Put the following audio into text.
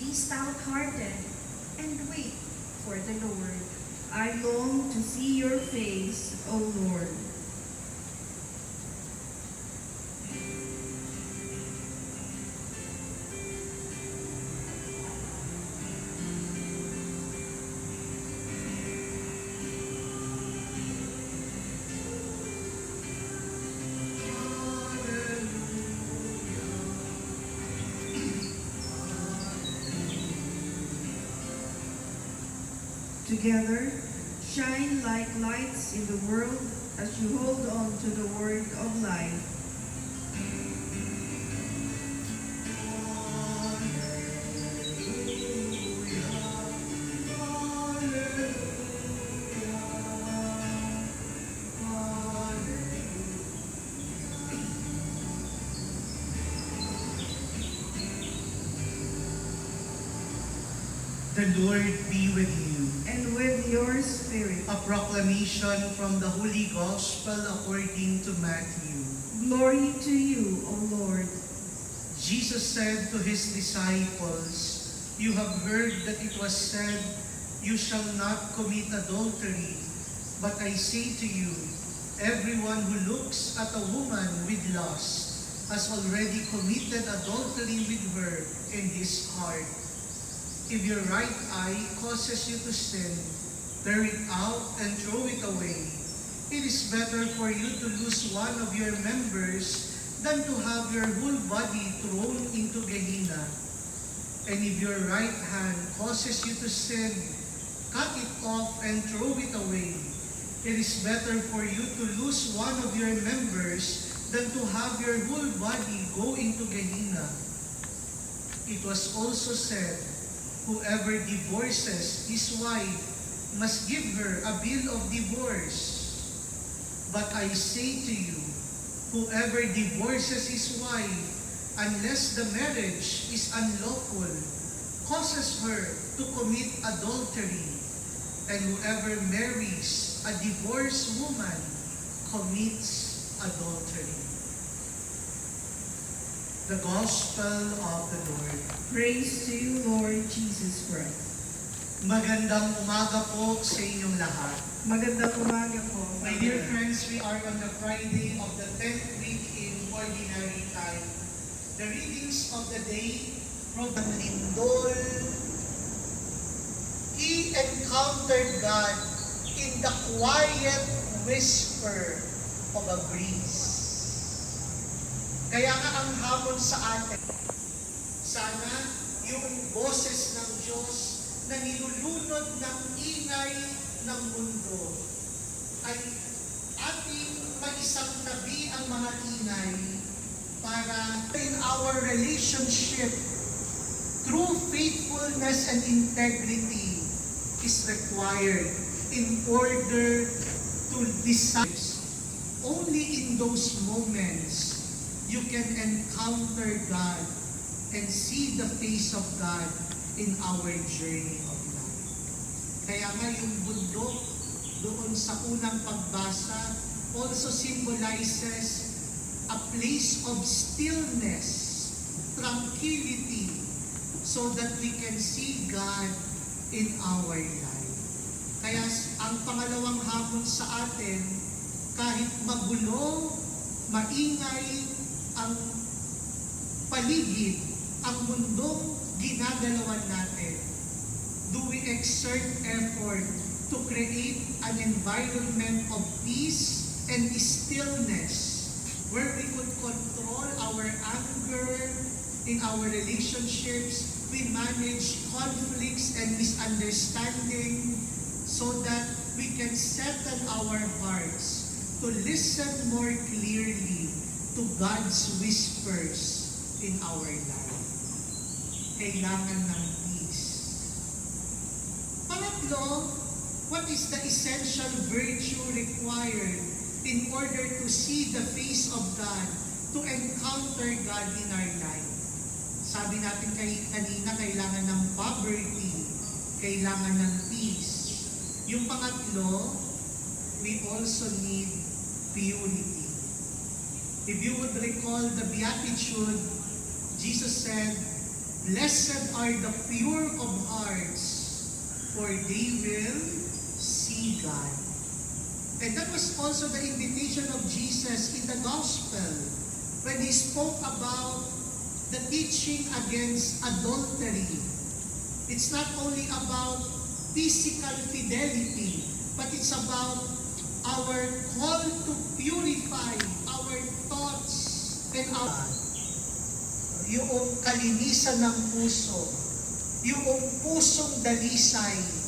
be stout-hearted and wait for the Lord. I long to see your face, O Lord. Together, shine like lights in the world as you hold on to the word of life. The Lord be with you. And with your spirit. A proclamation from the Holy Gospel according to Matthew. Glory to you, O Lord. Jesus said to his disciples, "You have heard that it was said, 'You shall not commit adultery.' But I say to you, everyone who looks at a woman with lust has already committed adultery with her in his heart. If your right eye causes you to sin, tear it out and throw it away. It is better for you to lose one of your members than to have your whole body thrown into Gehenna. And if your right hand causes you to sin, cut it off and throw it away. It is better for you to lose one of your members than to have your whole body go into Gehenna. It was also said, whoever divorces his wife must give her a bill of divorce. But I say to you, whoever divorces his wife, unless the marriage is unlawful, causes her to commit adultery. And whoever marries a divorced woman commits adultery." The Gospel of the Lord. Praise to you, Lord Jesus Christ. Magandang umaga po sa inyong lahat. Magandang umaga po. My dear friends, we are on the Friday of the 10th week in Ordinary Time. The readings of the day from the Lindol. He encountered God in the quiet whisper of a breeze. Kaya nga ang hamon sa atin, sana yung boses ng Diyos na nilulunod ng ingay ng mundo ay ating maisang tabi ang mga ingay para in our relationship, true faithfulness and integrity is required in order to decide. Only in those moments you can encounter God and see the face of God in our journey of life. Kaya nga yung bundok doon sa unang pagbasa also symbolizes a place of stillness, tranquility, so that we can see God in our life. Kaya ang pangalawang hamon sa atin, kahit magulo, maingay ang paligid, ang mundong ginagalawan natin, do we exert effort to create an environment of peace and stillness where we could control our anger in our relationships, we manage conflicts and misunderstanding so that we can settle our hearts to listen more clearly to God's whispers in our life. Kailangan ng peace. Pangatlo, what is the essential virtue required in order to see the face of God, to encounter God in our life? Sabi natin kanina, kailangan ng poverty, kailangan ng peace. Yung pangatlo, we also need purity. If you would recall the Beatitude, Jesus said, Blessed are the pure of hearts, for they will see God. And that was also the invitation of Jesus in the gospel when he spoke about the teaching against adultery. It's not only about physical fidelity, but it's about our call to purify our thoughts and our yung kalinisan ng puso, yung pusong dalisay.